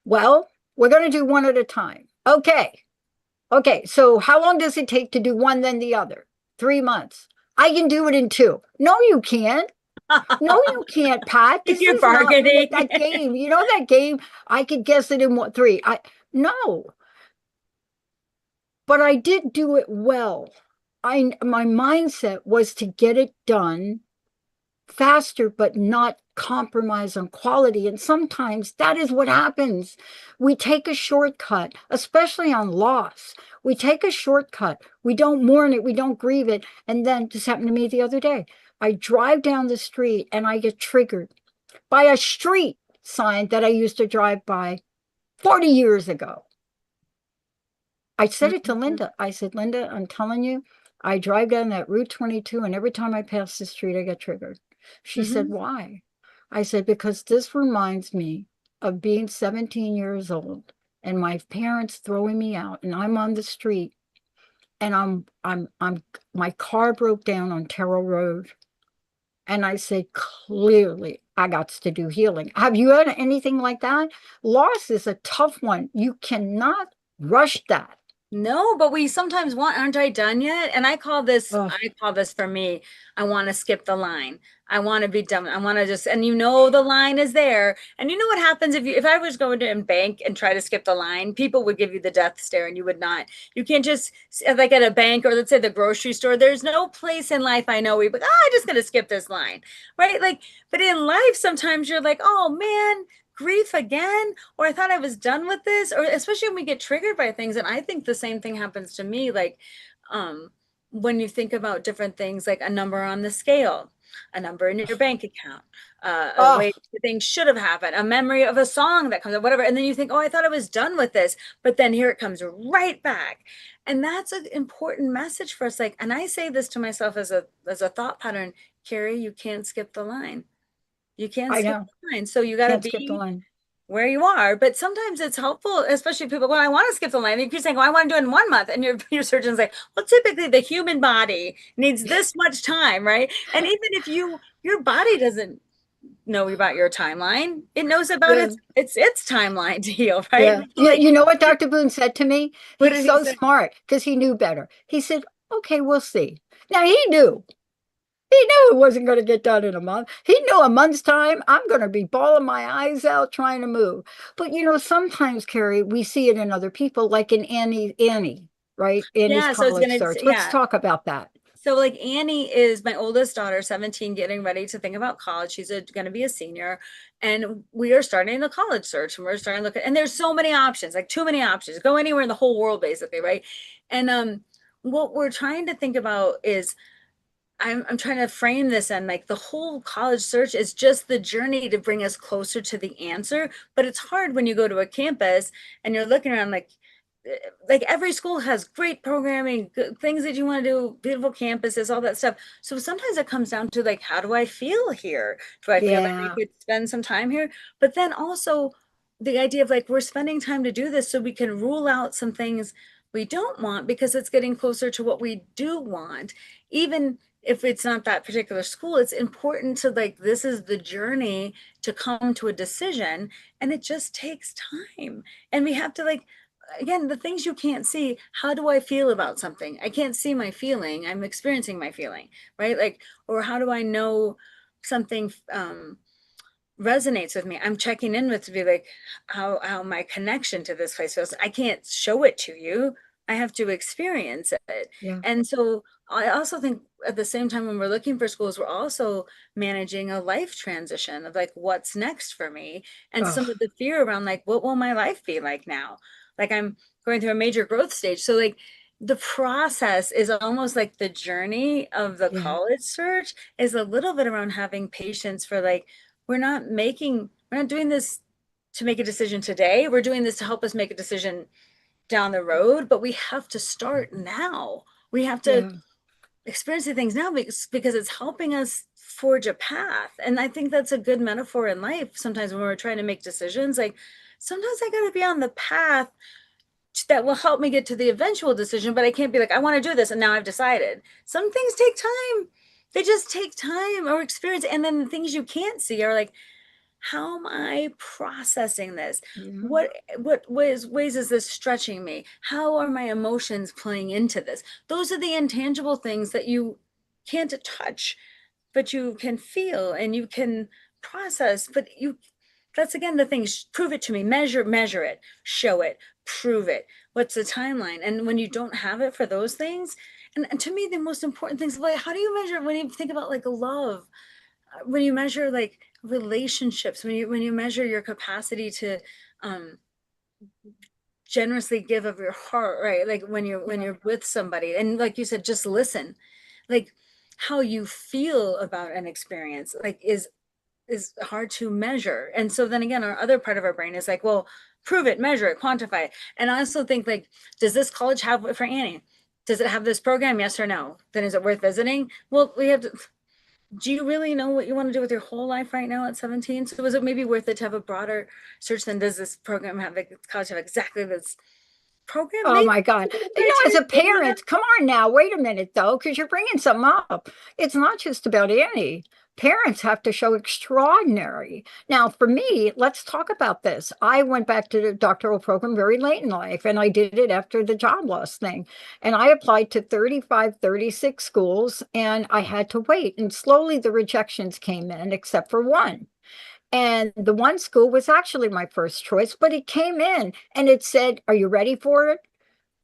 Well, we're going to do one at a time. Okay. Okay. So how long does it take to do one, then the other? 3 months. I can do it in 2. No, you can't. No, you can't, Pat. This You're is not bargaining. that game. You know that game? I could guess it in what 3. No. But I did do it well. My mindset was to get it done faster, but not compromise on quality. And sometimes that is what happens. We take a shortcut, especially on loss. We take a shortcut. We don't mourn it. We don't grieve it. And then this happened to me the other day. I drive down the street and I get triggered by a street sign that I used to drive by 40 years ago. I said it to Linda. I said, Linda, I'm telling you, I drive down that Route 22 and every time I pass the street, I get triggered. She said, why? I said, because this reminds me of being 17 years old and my parents throwing me out and I'm on the street and my car broke down on Terrell Road. And I said, clearly, I got to do healing. Have you had anything like that? Loss is a tough one. You cannot rush that. No, but we sometimes aren't I done yet? And I call this for me, I want to skip the line. I want to be done. I want to just, and the line is there. And you know what happens if I was going to a bank and try to skip the line, people would give you the death stare and you would not. You can't just, like at a bank or let's say the grocery store, there's no place in life I know we, but I'm just going to skip this line, right? Like, but in life, sometimes you're like, oh man, grief again, or I thought I was done with this, or especially when we get triggered by things. And I think the same thing happens to me. Like, when you think about different things, like a number on the scale, a number in your bank account, a way things should have happened, a memory of a song that comes up, whatever. And then you think, oh, I thought I was done with this, but then here it comes right back. And that's an important message for us. Like, and I say this to myself as a thought pattern, Carrie, you can't skip the line. You can't skip the line. So you got to be where you are. But sometimes it's helpful, especially people, well, I want to skip the line. You're saying, well, I want to do it in 1 month. And your surgeon's like, well, typically the human body needs this much time, right? And even if your body doesn't know about your timeline, it knows about its timeline to heal, right? Yeah. You know what Dr. Boone said to me? He's so smart because he knew better. He said, okay, we'll see. Now he knew. He knew it wasn't going to get done in a month. He knew a month's time, I'm going to be bawling my eyes out trying to move. But, sometimes, Carrie, we see it in other people, like in Annie, right? Annie's college search. Let's talk about that. So like Annie is my oldest daughter, 17, getting ready to think about college. She's going to be a senior. And we are starting the college search and we're starting to look at, and there's so many options, like too many options. Go anywhere in the whole world, basically, right? And what we're trying to think about is, I'm trying to frame this, and like the whole college search is just the journey to bring us closer to the answer. But it's hard when you go to a campus and you're looking around like every school has great programming, things that you want to do, beautiful campuses, all that stuff. So sometimes it comes down to like, how do I feel here? Do I feel like I could spend some time here? But then also the idea of like, we're spending time to do this so we can rule out some things we don't want because it's getting closer to what we do want. Even if it's not that particular school, it's important to like, this is the journey to come to a decision, and it just takes time. And we have to like, again, the things you can't see, how do I feel about something? I can't see my feeling, I'm experiencing my feeling, right? Like, or how do I know something resonates with me? I'm checking in with to be like, how my connection to this place feels. I can't show it to you. I have to experience it. Yeah. And so I also think at the same time, when we're looking for schools, we're also managing a life transition of like, what's next for me? And some of the fear around like, what will my life be like now? Like I'm going through a major growth stage. So like the process is almost like the journey of the college search is a little bit around having patience for like, we're not doing this to make a decision today. We're doing this to help us make a decision down the road, but we have to start now. We have to experience the things now because it's helping us forge a path. And I think that's a good metaphor in life. Sometimes when we're trying to make decisions, like sometimes I got to be on the path that will help me get to the eventual decision, but I can't be like, I want to do this and now I've decided. Some things take time. They just take time or experience. And then the things you can't see are like, how am I processing this? What ways is this stretching me? How are my emotions playing into this? Those are the intangible things that you can't touch, but you can feel and you can process. But that's again the thing. Prove it to me. Measure it. Show it. Prove it. What's the timeline? And when you don't have it for those things, and to me, the most important things, like, how do you measure when you think about like love? When you measure like relationships, when you measure your capacity to generously give of your heart, right? Like when you're with somebody, and like you said, just listen. Like how you feel about an experience, like is hard to measure. And so then again, our other part of our brain is like, well, prove it, measure it, quantify it. And I also think like, does this college have it for Annie? Does it have this program? Yes or no? Then is it worth visiting? Well, we have to. Do you really know what you want to do with your whole life right now at 17? So was it maybe worth it to have a broader search than does this program have, like college have exactly this program? Oh Maybe my God. As a parent, come on now, wait a minute though, because you're bringing something up. It's not just about Annie. Parents have to show extraordinary. Now, for me, let's talk about this. I went back to the doctoral program very late in life, and I did it after the job loss thing. And I applied to 35, 36 schools, and I had to wait. And slowly the rejections came in, except for one. And the one school was actually my first choice, but it came in and it said, "Are you ready for it?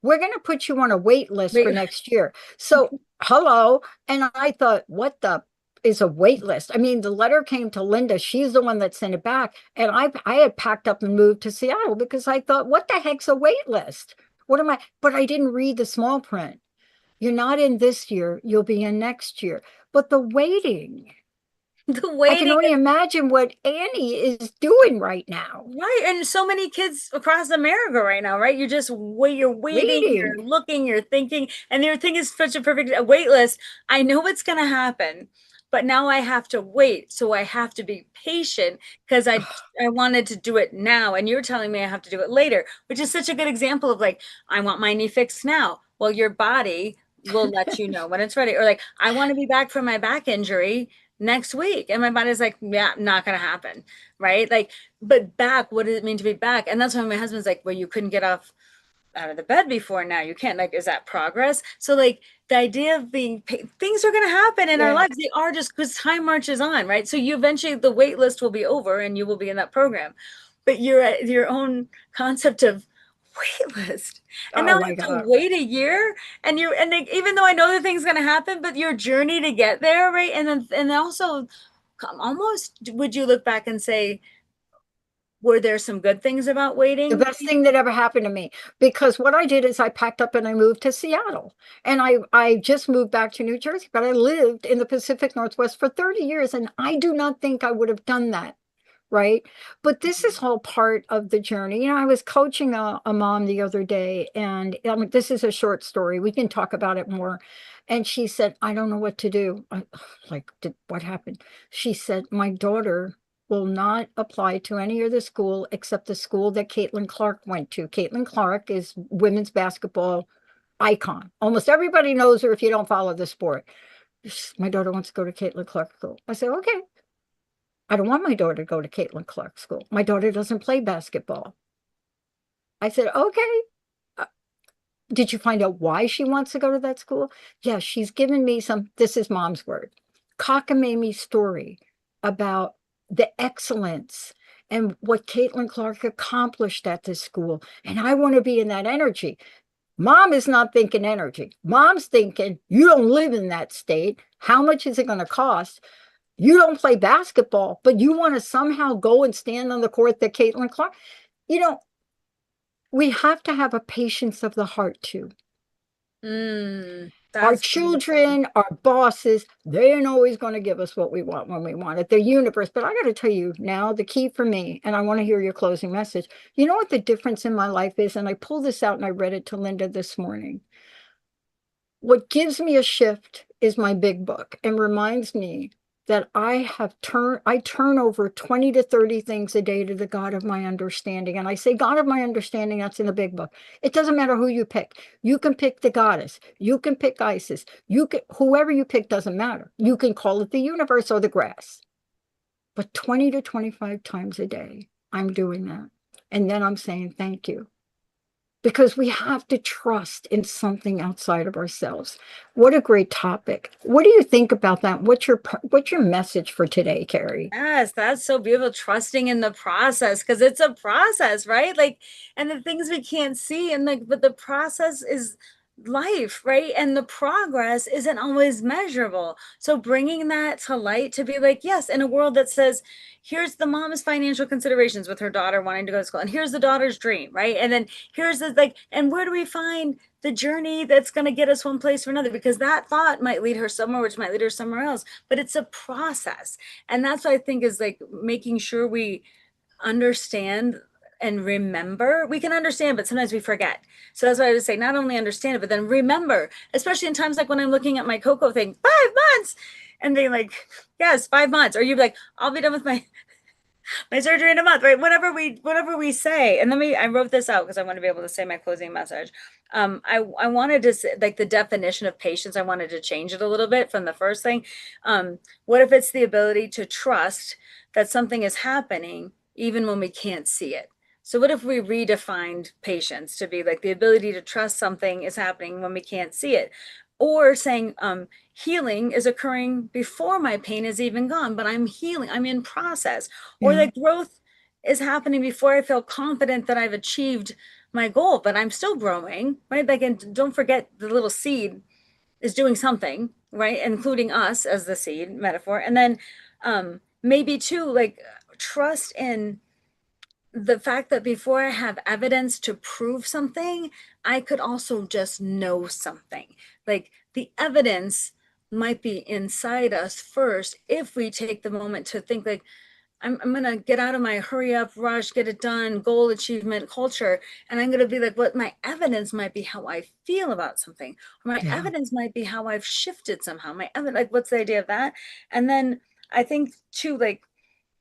We're going to put you on a wait list for next year." So, hello. And I thought, what the is a wait list? I mean, the letter came to Linda. She's the one that sent it back. And I had packed up and moved to Seattle because I thought, what the heck's a wait list? What am I? But I didn't read the small print. You're not in this year. You'll be in next year. But the waiting. The I waiting can only imagine what Annie is doing right now. Right. And so many kids across America right now, right? You're just you're waiting, you're looking, you're thinking, and your thing is such a perfect wait list. I know what's going to happen, but now I have to wait. So I have to be patient because I wanted to do it now. And you're telling me I have to do it later, which is such a good example of like, I want my knee fixed now. Well, your body will let you know when it's ready. Or like, I want to be back from my back injury next week. And my body's like, yeah, not going to happen. Right. Like, but back, what does it mean to be back? And that's why my husband's like, well, you couldn't get out of the bed before. Now you can't. Like, is that progress? So like the idea of being, things are going to happen in our lives. They are just because time marches on. Right. So you eventually, the wait list will be over and you will be in that program, but you're at your own concept of wait list. And now I have to wait a year and like, even though I know the thing's going to happen, but your journey to get there. Right. And also almost, would you look back and say, were there some good things about waiting? The best thing that ever happened to me, because what I did is I packed up and I moved to Seattle, and I just moved back to New Jersey, but I lived in the Pacific Northwest for 30 years. And I do not think I would have done that. Right. But this is all part of the journey. You know, I was coaching a mom the other day, and this is a short story. We can talk about it more. And she said, I don't know what to do. What happened? She said, my daughter will not apply to any other school except the school that Caitlin Clark went to. Caitlin Clark is women's basketball icon. Almost everybody knows her if you don't follow the sport. My daughter wants to go to Caitlin Clark school. I said, okay. I don't want my daughter to go to Caitlin Clark school. My daughter doesn't play basketball. I said, okay. Did you find out why she wants to go to that school? Yeah, she's given me this is mom's word, cockamamie story about the excellence and what Caitlin Clark accomplished at this school. And I want to be in that energy. Mom is not thinking energy. Mom's thinking, you don't live in that state. How much is it going to cost? You don't play basketball, but you want to somehow go and stand on the court that Caitlin Clark. You know, we have to have a patience of the heart too. Our children, our bosses, they ain't always going to give us what we want when we want it. The universe. But I got to tell you now, the key for me, and I want to hear your closing message. You know what the difference in my life is? And I pulled this out and I read it to Linda this morning. What gives me a shift is my big book and reminds me that I turn over 20 to 30 things a day to the God of my understanding. And I say, God of my understanding, that's in the big book. It doesn't matter who you pick. You can pick the goddess. You can pick Isis. Whoever you pick doesn't matter. You can call it the universe or the grass. But 20 to 25 times a day, I'm doing that. And then I'm saying, thank you. Because we have to trust in something outside of ourselves. What a great topic. What do you think about that? What's your message for today, Carrie? Yes, that's so beautiful. Trusting in the process, because it's a process, right? Like, and the things we can't see, and like, but the process is life, right? And the progress isn't always measurable. So bringing that to light, to be like, yes, in a world that says, here's the mom's financial considerations with her daughter wanting to go to school, and here's the daughter's dream, right? And then here's the like, and where do we find the journey that's going to get us one place or another? Because that thought might lead her somewhere, which might lead her somewhere else, but it's a process. And that's what I think is like making sure we understand and remember. We can understand, but sometimes we forget. So that's why I would say not only understand it, but then remember, especially in times like when I'm looking at my Coco thing, 5 months, and they like, yes, 5 months, or you'd be like, I'll be done with my surgery in a month, right? Whatever we say. And I wrote this out because I want to be able to say my closing message. I wanted to say, like, the definition of patience, I wanted to change it a little bit from the first thing. What if it's the ability to trust that something is happening even when we can't see it? So what if we redefined patience to be like the ability to trust something is happening when we can't see it? Or saying healing is occurring before my pain is even gone, but I'm healing, I'm in process. Or that growth is happening before I feel confident that I've achieved my goal, but I'm still growing, right? Like, and don't forget the little seed is doing something, right? Including us as the seed metaphor. And then maybe too, like, trust in the fact that before I have evidence to prove something, I could also just know something. Like, the evidence might be inside us first if we take the moment to think like, I'm going to get out of my hurry up, rush, get it done, goal achievement culture. And I'm going to be like, what my evidence might be how I feel about something. Or my evidence might be how I've shifted somehow. My evidence, like, what's the idea of that? And then I think too, like,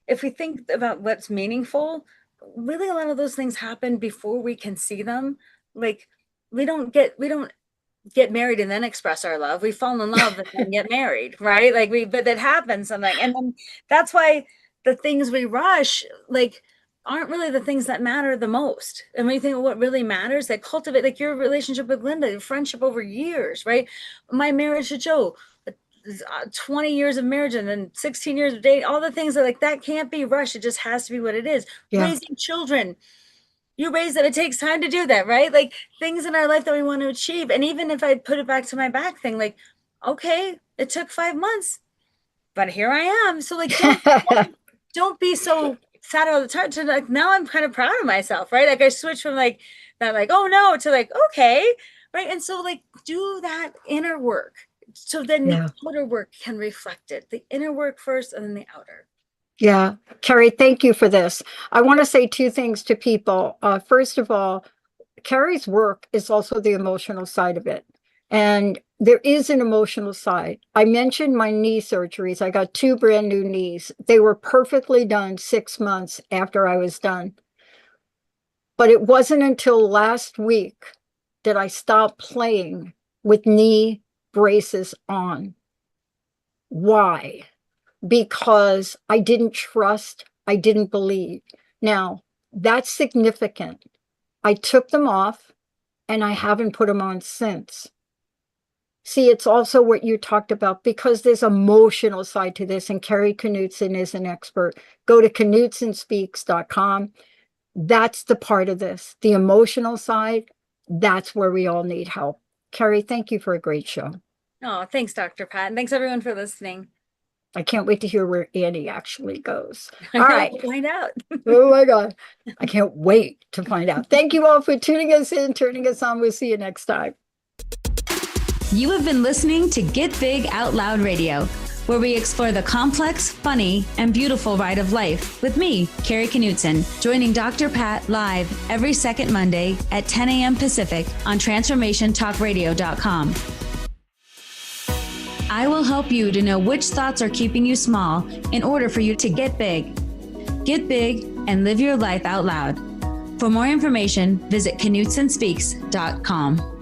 if we think about what's meaningful, really a lot of those things happen before we can see them. Like, we don't get married and then express our love. We fall in love and then get married, right? Like, but that happens something. And then that's why the things we rush, like, aren't really the things that matter the most. And when you think of what really matters, that cultivate, like your relationship with Linda, your friendship over years, right? My marriage to Joe, 20 years of marriage and then 16 years of dating, all the things that can't be rushed. It just has to be what it is. Raising children, you raise them, it takes time to do that, right? Like, things in our life that we want to achieve. And even if I put it back to my back thing, like, okay, it took 5 months, but here I am. So like, don't be so sad all the time to like, now I'm kind of proud of myself, right? Like, I switched from like that, like, oh no, to like, okay. Right. And so like, do that inner work. So then the outer work can reflect it. The inner work first and then the outer. Yeah. Carrie, thank you for this. I want to say 2 things to people. First of all, Carrie's work is also the emotional side of it. And there is an emotional side. I mentioned my knee surgeries. I got 2 brand new knees. They were perfectly done 6 months after I was done. But it wasn't until last week that I stopped playing with knee braces on. Why? Because I didn't trust, I didn't believe. Now, that's significant. I took them off and I haven't put them on since. See, it's also what you talked about, because there's emotional side to this, and Carrie Knutson is an expert. Go to knutsonspeaks.com. That's the part of this, the emotional side. That's where we all need help. Carrie, thank you for a great show. Oh, thanks, Dr. Pat. And thanks everyone for listening. I can't wait to hear where Annie actually goes. All right. Find out. Oh my God. I can't wait to find out. Thank you all for tuning us in, turning us on. We'll see you next time. You have been listening to Get Big Out Loud Radio, where we explore the complex, funny, and beautiful ride of life with me, Carrie Knutson, joining Dr. Pat live every second Monday at 10 a.m. Pacific on TransformationTalkRadio.com. I will help you to know which thoughts are keeping you small in order for you to get big. Get big and live your life out loud. For more information, visit KnutSonSpeaks.com.